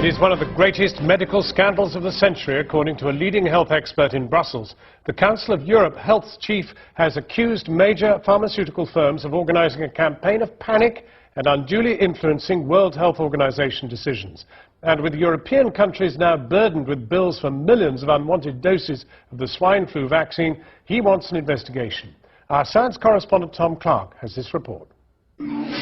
It is one of the greatest medical scandals of the century, according to a leading health expert in Brussels. The Council of Europe health chief has accused major pharmaceutical firms of organising a campaign of panic and unduly influencing World Health Organization decisions. And with European countries now burdened with bills for millions of unwanted doses of the swine flu vaccine, he wants an investigation. Our science correspondent Tom Clark has this report.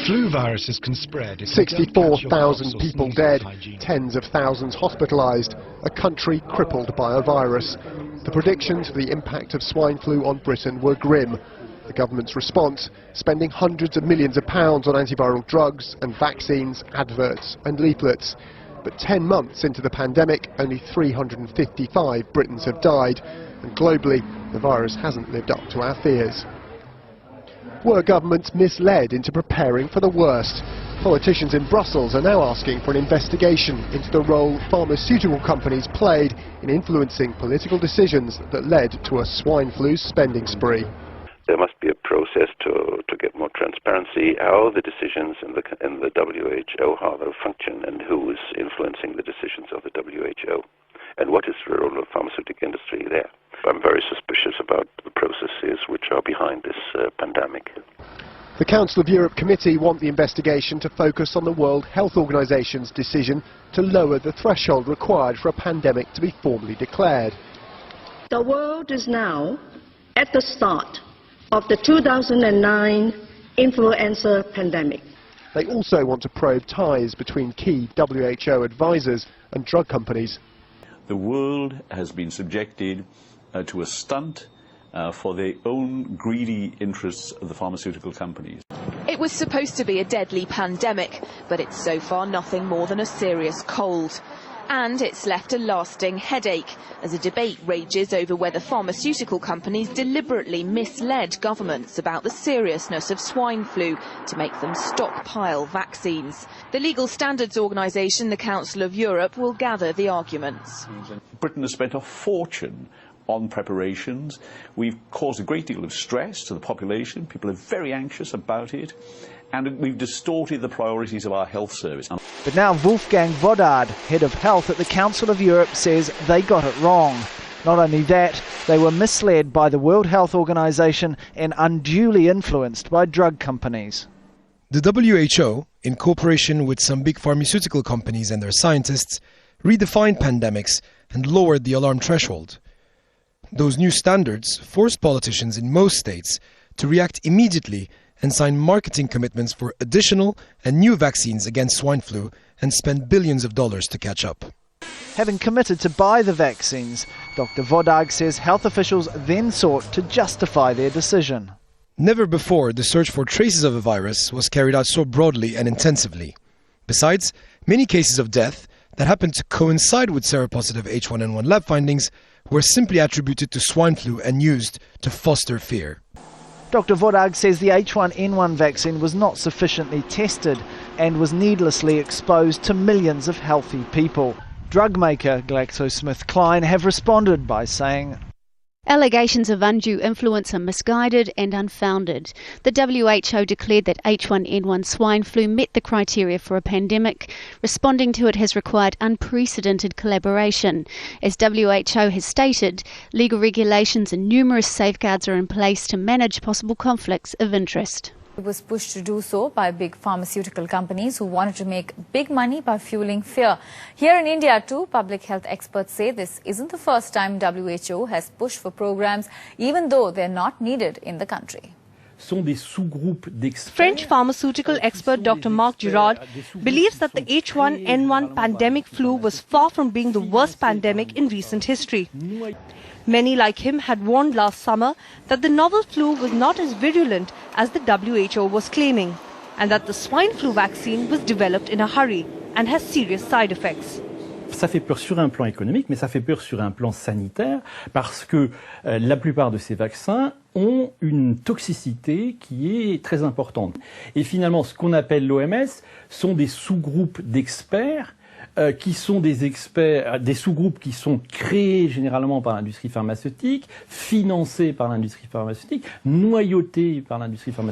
Flu viruses can spread. 64,000 people dead, tens of thousands hospitalised, a country crippled by a virus. The predictions of the impact of swine flu on Britain were grim. The government's response, spending hundreds of millions of pounds on antiviral drugs and vaccines, adverts and leaflets. But 10 months into the pandemic, only 355 Britons have died, and globally, the virus hasn't lived up to our fears. Were governments misled into preparing for the worst? Politicians in Brussels are now asking for an investigation into the role pharmaceutical companies played in influencing political decisions that led to a swine flu spending spree. There must be a process to get more transparency, how the decisions in the WHO, how they function, and who is influencing the decisions of the WHO, and what is the role of the pharmaceutical industry there. I'm very suspicious about the processes which are behind this pandemic. The Council of Europe Committee want the investigation to focus on the World Health Organization's decision to lower the threshold required for a pandemic to be formally declared. The world is now at the start of the 2009 influenza pandemic. They also want to probe ties between key WHO advisors and drug companies. The world has been subjected to a stunt for their own greedy interests of the pharmaceutical companies. It was supposed to be a deadly pandemic, but it's so far nothing more than a serious cold. And it's left a lasting headache as a debate rages over whether pharmaceutical companies deliberately misled governments about the seriousness of swine flu to make them stockpile vaccines. The legal standards organisation, the Council of Europe, will gather the arguments. Britain has spent a fortune on preparations. We've caused a great deal of stress to the population. People are very anxious about it. And we've distorted the priorities of our health service. But now Wolfgang Wodarg, head of health at the Council of Europe, says they got it wrong. Not only that, they were misled by the World Health Organization and unduly influenced by drug companies. The WHO, in cooperation with some big pharmaceutical companies and their scientists, redefined pandemics and lowered the alarm threshold. Those new standards forced politicians in most states to react immediately and sign marketing commitments for additional and new vaccines against swine flu and spend billions of dollars to catch up. Having committed to buy the vaccines, Dr. Wodarg says health officials then sought to justify their decision. Never before the search for traces of a virus was carried out so broadly and intensively. Besides, many cases of death that happened to coincide with seropositive H1N1 lab findings were simply attributed to swine flu and used to foster fear. Dr. Wodarg says the H1N1 vaccine was not sufficiently tested and was needlessly exposed to millions of healthy people. Drug maker GlaxoSmithKline have responded by saying, allegations of undue influence are misguided and unfounded. The WHO declared that H1N1 swine flu met the criteria for a pandemic. Responding to it has required unprecedented collaboration. As WHO has stated, legal regulations and numerous safeguards are in place to manage possible conflicts of interest. It was pushed to do so by big pharmaceutical companies who wanted to make big money by fueling fear. Here in India too, public health experts say this isn't the first time WHO has pushed for programs, even though they're not needed in the country. French pharmaceutical expert Dr. Marc Girard believes that the H1N1 pandemic flu was far from being the worst pandemic in recent history. Many like him had warned last summer that the novel flu was not as virulent as the WHO was claiming, and that the swine flu vaccine was developed in a hurry and has serious side effects. Ça fait peur sur un plan économique, mais ça fait peur sur un plan sanitaire, parce que la plupart de ces vaccins ont une toxicité qui est très importante. Et finalement, ce qu'on appelle l'OMS sont des sous-groupes d'experts qui sont des experts, des sous-groupes qui sont créés généralement par l'industrie pharmaceutique, financés par l'industrie pharmaceutique, noyautés par l'industrie pharmaceutique.